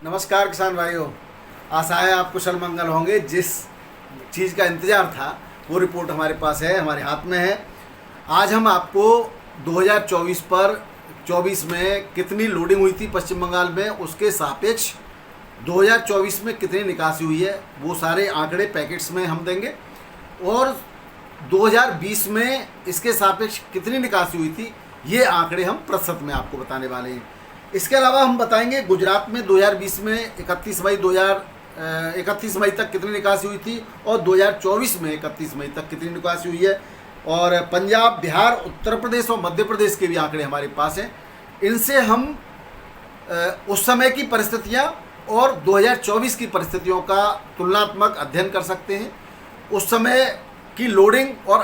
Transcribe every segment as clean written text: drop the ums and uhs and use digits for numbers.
नमस्कार किसान भाइयों, आशा है आप कुशल मंगल होंगे। जिस चीज़ का इंतज़ार था वो रिपोर्ट हमारे पास है, हमारे हाथ में है। आज हम आपको 2024 पर 24 में कितनी लोडिंग हुई थी पश्चिम बंगाल में, उसके सापेक्ष 2024 में कितनी निकासी हुई है, वो सारे आंकड़े पैकेट्स में हम देंगे। और 2020 में इसके सापेक्ष कितनी निकासी हुई थी, ये आंकड़े हम प्रतिशत में आपको बताने वाले हैं। इसके अलावा हम बताएंगे गुजरात में 2020 में 31 मई तक कितनी निकासी हुई थी और 2024 में 31 मई तक कितनी निकासी हुई है। और पंजाब, बिहार, उत्तर प्रदेश और मध्य प्रदेश के भी आंकड़े हमारे पास हैं। इनसे हम उस समय की परिस्थितियां और 2024 की परिस्थितियों का तुलनात्मक अध्ययन कर सकते हैं। उस समय की लोडिंग और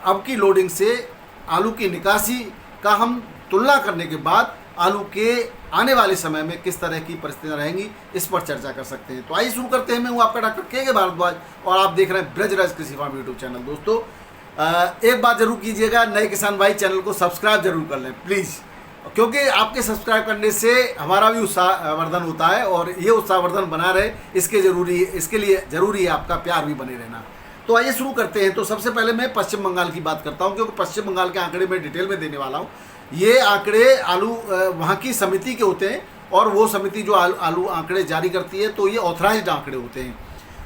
अब की लोडिंग से आलू की निकासी का हम तुलना करने के बाद आलू के आने वाले समय में किस तरह की परिस्थितियां रहेंगी, इस पर चर्चा कर सकते हैं। तो आइए शुरू करते हैं। मैं हूं आपका डॉक्टर के भारद्वाज और आप देख रहे हैं ब्रजराज कृषि फार्म यूट्यूब चैनल। दोस्तों, एक बात जरूर कीजिएगा, नए किसान भाई चैनल को सब्सक्राइब जरूर कर लें प्लीज़, क्योंकि आपके सब्सक्राइब करने से हमारा भी उत्साहवर्धन होता है और ये उत्साहवर्धन बना रहे इसके लिए ज़रूरी है आपका प्यार भी बने रहना। तो आइए शुरू करते हैं। तो सबसे पहले मैं पश्चिम बंगाल की बात करता हूं, क्योंकि पश्चिम बंगाल के आंकड़े मैं डिटेल में देने वाला हूं। ये आंकड़े आलू वहाँ की समिति के होते हैं और वो समिति जो आलू आंकड़े जारी करती है, तो ये ऑथराइज्ड आंकड़े होते हैं।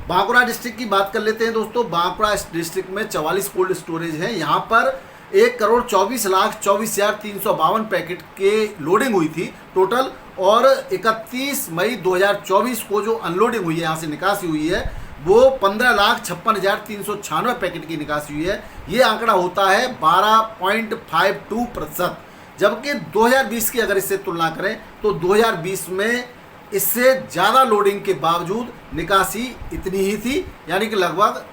बांकुड़ा डिस्ट्रिक्ट की बात कर लेते हैं दोस्तों। बांकुड़ा डिस्ट्रिक्ट में 44 कोल्ड स्टोरेज है। यहाँ पर 1,24,24,352 पैकेट के लोडिंग हुई थी टोटल। और 31 मई 2024 को जो अनलोडिंग हुई है, यहाँ से निकासी हुई है, वो 15,56,396 पैकेट की निकासी हुई है। ये आंकड़ा होता है 12.52%। जबकि 2020 की अगर इससे तुलना करें तो 2020 में इससे ज़्यादा लोडिंग के बावजूद निकासी इतनी ही थी, यानी कि लगभग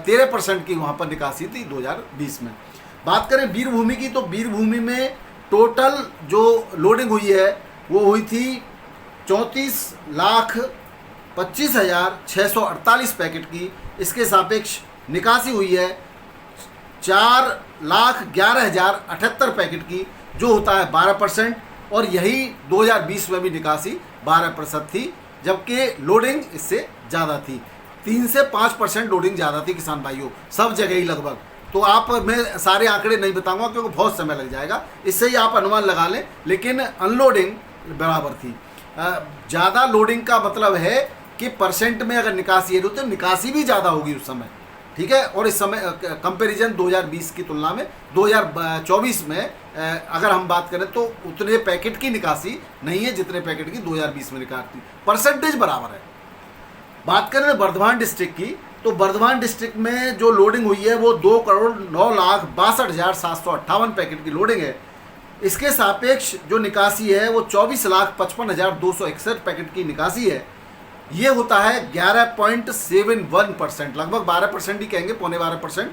13% की वहाँ पर निकासी थी 2020 में। बात करें वीरभूमि की, तो वीरभूमि में टोटल जो लोडिंग हुई है वो हुई थी 34,25,648 पैकेट की। इसके सापेक्ष निकासी हुई है 4,11,078 पैकेट की, जो होता है 12%। और यही 2020 में भी निकासी 12% थी, जबकि लोडिंग इससे ज़्यादा थी। 3 से 5% लोडिंग ज़्यादा थी किसान भाइयों, सब जगह ही लगभग। तो मैं सारे आंकड़े नहीं बताऊंगा क्योंकि बहुत समय लग जाएगा, इससे ही आप अनुमान लगा लें। लेकिन अनलोडिंग बराबर थी। ज़्यादा लोडिंग का मतलब है कि परसेंट में अगर निकासी है तो निकासी भी ज़्यादा होगी उस समय, ठीक है। और इस समय कंपैरिजन 2020 की तुलना में 2024 में अगर हम बात करें तो उतने पैकेट की निकासी नहीं है जितने पैकेट की 2020 में निकासी, परसेंटेज बराबर है। बात करें बर्धमान डिस्ट्रिक्ट की, तो बर्धमान डिस्ट्रिक्ट में जो लोडिंग हुई है वो 2,09,62,758 पैकेट की लोडिंग है। इसके सापेक्ष जो निकासी है वो 24,55,261 पैकेट की निकासी है। ये होता है 11.71%, लगभग 12% ही कहेंगे, पौने 12%।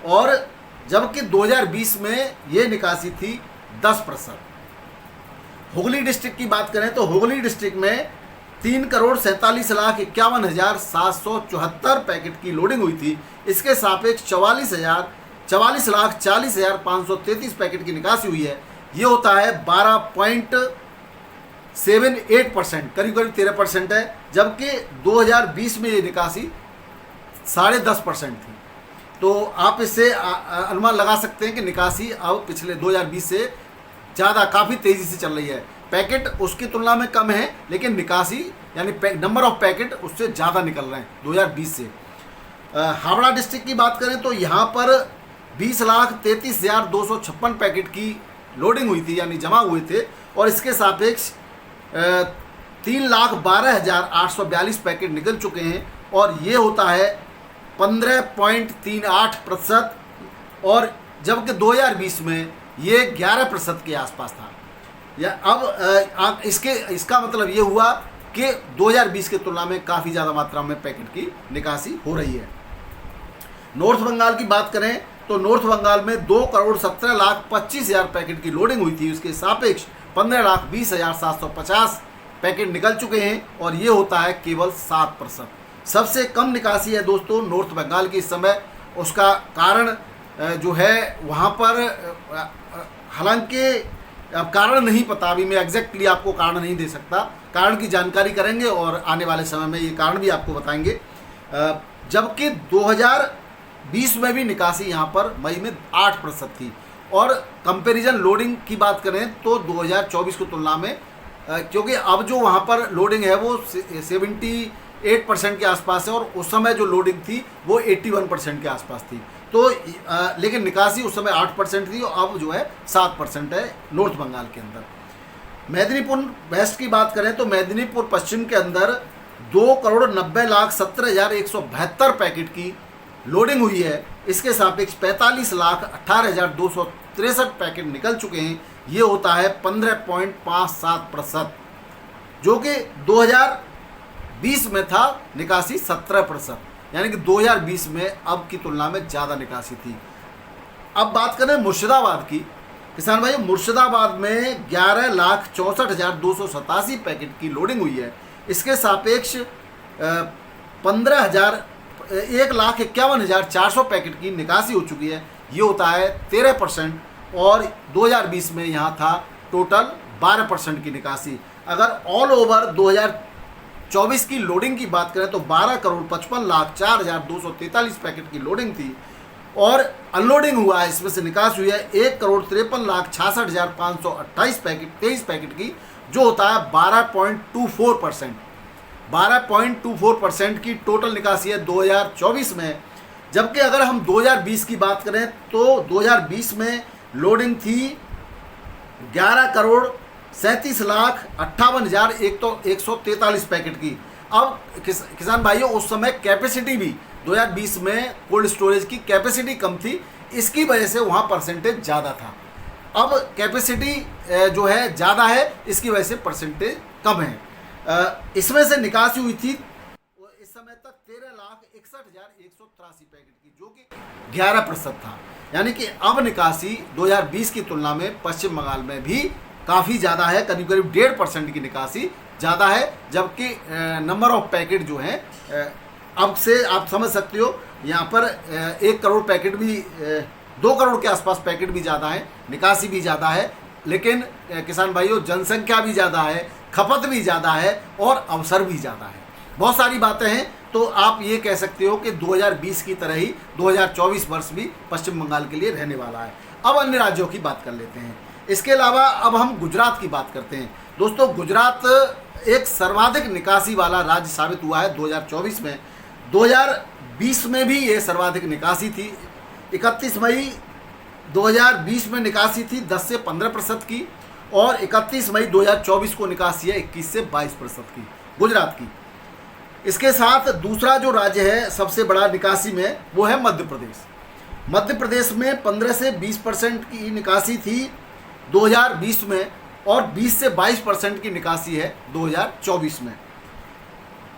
और जबकि 2020 में ये निकासी थी 10%। हुगली डिस्ट्रिक्ट की बात करें तो हुगली डिस्ट्रिक्ट में 3,47,51,774 पैकेट की लोडिंग हुई थी। इसके सापेक्ष 44,40,533 पैकेट की निकासी हुई है। ये होता है 12.78%, करीब करीब 13% है। जबकि 2020 में ये निकासी 10.5% थी। तो आप इससे अनुमान लगा सकते हैं कि निकासी अब पिछले 2020 से ज़्यादा काफ़ी तेज़ी से चल रही है। पैकेट उसकी तुलना में कम है, लेकिन निकासी यानी नंबर ऑफ पैकेट उससे ज़्यादा निकल रहे हैं 2020 से। हावड़ा डिस्ट्रिक्ट की बात करें तो यहाँ पर 20,33,256 पैकेट की लोडिंग हुई थी, यानी जमा हुए थे। और इसके सापेक्ष 3,12,842 पैकेट निकल चुके हैं और ये होता है 15.38%। और जबकि 2020 में ये 11% के आसपास था। या अब इसका मतलब ये हुआ कि 2020 की तुलना में काफ़ी ज़्यादा मात्रा में पैकेट की निकासी हो रही है। नॉर्थ बंगाल की बात करें तो नॉर्थ बंगाल में 2,17,25,000 पैकेट की लोडिंग हुई थी। उसके सापेक्ष 15,20,750 पैकेट निकल चुके हैं और ये होता है केवल 7%। सबसे कम निकासी है दोस्तों नॉर्थ बंगाल की इस समय। उसका कारण जो है वहाँ पर, हालांकि अब कारण नहीं पता, अभी मैं एग्जैक्टली आपको कारण नहीं दे सकता, कारण की जानकारी करेंगे और आने वाले समय में ये कारण भी आपको बताएंगे। जबकि 2020 में भी निकासी यहाँ पर मई में 8% थी। और कंपैरिजन लोडिंग की बात करें तो 2024 की तुलना में क्योंकि अब जो वहाँ पर लोडिंग है वो 78% के आसपास है और उस समय जो लोडिंग थी वो 81% के आसपास थी। तो लेकिन निकासी उस समय 8% थी और अब जो है 7% है नॉर्थ बंगाल के अंदर। मेदिनीपुर वेस्ट की बात करें तो मेदिनीपुर पश्चिम के अंदर 2,90,17,172 पैकेट की लोडिंग हुई है। इसके सापेक्ष 45,18,263 पैकेट निकल चुके हैं। ये होता है 15.57%, जो कि 2020 में था निकासी 17%, यानी कि 2020 में अब की तुलना में ज़्यादा निकासी थी। अब बात करें मुर्शिदाबाद की, किसान भाई मुर्शिदाबाद में 11,64,287 पैकेट की लोडिंग हुई है। इसके सापेक्ष 1,51,400 पैकेट की निकासी हो चुकी है। ये होता है 13% और 2020 में यहाँ था टोटल 12% की निकासी। अगर ऑल ओवर 2024 की लोडिंग की बात करें तो 12,55,04,243 पैकेट की लोडिंग थी और अनलोडिंग हुआ है, इसमें से निकास हुई है 1,53,66,528 पैकेट 23 पैकेट की, जो होता है 12.24%। 12.24% की टोटल निकासी है 2024 में। जबकि अगर हम 2020 की बात करें तो 2020 में लोडिंग थी 11,37,58,143 पैकेट की। अब किसान भाइयों उस समय कैपेसिटी भी 2020 में कोल्ड स्टोरेज की कैपेसिटी कम थी, इसकी वजह से वहाँ परसेंटेज ज़्यादा था। अब कैपेसिटी जो है ज़्यादा है, इसकी वजह से परसेंटेज कम है। इसमें से निकासी हुई थी इस समय तक 13,61,183 पैकेट की, जो कि 11% था। यानी कि अब निकासी 2020 की तुलना में पश्चिम बंगाल में भी काफ़ी ज़्यादा है, करीब करीब 1.5% की निकासी ज़्यादा है। जबकि नंबर ऑफ पैकेट जो है अब से आप समझ सकते हो, यहाँ पर 1 करोड़ पैकेट भी 2 करोड़ के आसपास पैकेट भी ज़्यादा है, निकासी भी ज़्यादा है। लेकिन किसान भाइयों जनसंख्या भी ज़्यादा है, खपत भी ज़्यादा है और अवसर भी ज़्यादा है। बहुत सारी बातें हैं, तो आप ये कह सकते हो कि 2020 की तरह ही 2024 वर्ष भी पश्चिम बंगाल के लिए रहने वाला है। अब अन्य राज्यों की बात कर लेते हैं। इसके अलावा अब हम गुजरात की बात करते हैं। दोस्तों गुजरात एक सर्वाधिक निकासी वाला राज्य साबित हुआ है 2024 में। 2020 में भी ये सर्वाधिक निकासी थी। 31 मई 2020 में निकासी थी 10 से 15% की और 31 मई 2024 को निकासी है 21 से 22% की गुजरात की। इसके साथ दूसरा जो राज्य है सबसे बड़ा निकासी में, वो है मध्य प्रदेश। मध्य प्रदेश में 15 से 20% की निकासी थी 2020 में और 20 से 22% की निकासी है 2024 में।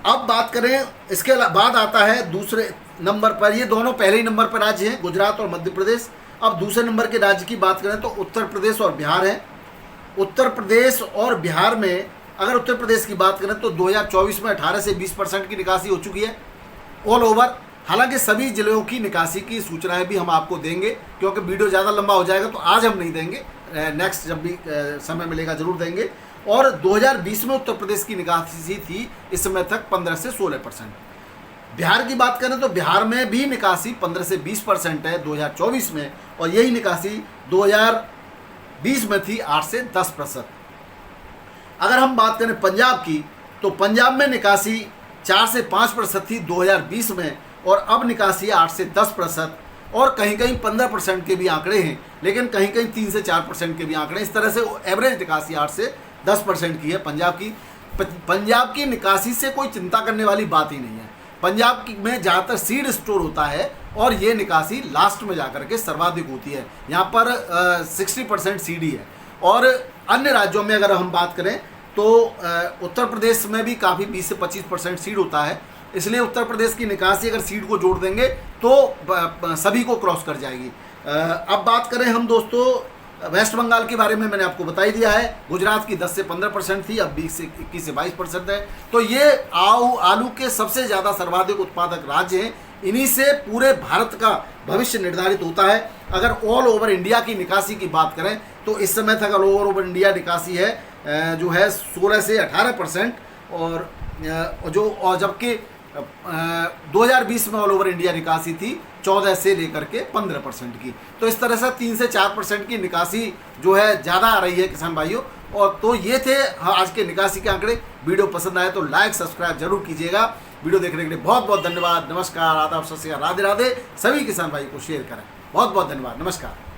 अब बात करें, इसके बाद आता है दूसरे नंबर पर, ये दोनों पहले ही नंबर पर राज्य हैं, गुजरात और मध्य प्रदेश। अब दूसरे नंबर के राज्य की बात करें तो उत्तर प्रदेश और बिहार है। उत्तर प्रदेश और बिहार में अगर उत्तर प्रदेश की बात करें तो 2024 में 18 से 20% की निकासी हो चुकी है ऑल ओवर। हालांकि सभी जिलों की निकासी की सूचनाएं भी हम आपको देंगे, क्योंकि वीडियो ज़्यादा लंबा हो जाएगा तो आज हम नहीं देंगे, नेक्स्ट जब भी समय मिलेगा ज़रूर देंगे। और 2020 में उत्तर प्रदेश की निकासी थी इस समय तक 15 से 16%। बिहार की बात करें तो बिहार में भी निकासी 15 से 20% है 2024 में, और यही निकासी 2020 में थी 8 से 10%। अगर हम बात करें पंजाब की तो पंजाब में निकासी 4 से 5% थी 2020 में और अब निकासी 8 से 10%, और कहीं कहीं 15% के भी आंकड़े हैं, लेकिन कहीं कहीं 3 से 4% के भी आंकड़े। इस तरह से एवरेज निकासी 8 से 10% की है पंजाब की। पंजाब की निकासी से कोई चिंता करने वाली बात ही नहीं है। पंजाब में ज़्यादातर सीड स्टोर होता है और ये निकासी लास्ट में जाकर के सर्वाधिक होती है। यहाँ पर 60% सीडी है। और अन्य राज्यों में अगर हम बात करें तो उत्तर प्रदेश में भी काफ़ी 20 से 25% सीड होता है, इसलिए उत्तर प्रदेश की निकासी अगर सीड को जोड़ देंगे तो सभी को क्रॉस कर जाएगी। अब बात करें हम दोस्तों वेस्ट बंगाल के बारे में, मैंने आपको बता ही दिया है। गुजरात की 10 से 15% थी, अब 20 से 21 से 22% है। तो ये आलू के सबसे ज़्यादा सर्वाधिक उत्पादक राज्य हैं। इन्हीं से पूरे भारत का भविष्य निर्धारित होता है। अगर ऑल ओवर इंडिया की निकासी की बात करें तो इस समय तक ऑल ओवर इंडिया निकासी है जो है 16 से 18%, और जबकि 2020 में ऑल ओवर इंडिया निकासी थी 14 से लेकर के 15% की। तो इस तरह से 3 से 4% की निकासी जो है ज़्यादा आ रही है किसान भाइयों। और तो ये थे आज के निकासी के आंकड़े। वीडियो पसंद आए तो लाइक सब्सक्राइब जरूर कीजिएगा। वीडियो देखने के लिए बहुत बहुत धन्यवाद। नमस्कार, आदाब, सत श्री अकाल, राधे राधे। सभी किसान भाई को शेयर करें। बहुत बहुत धन्यवाद। नमस्कार।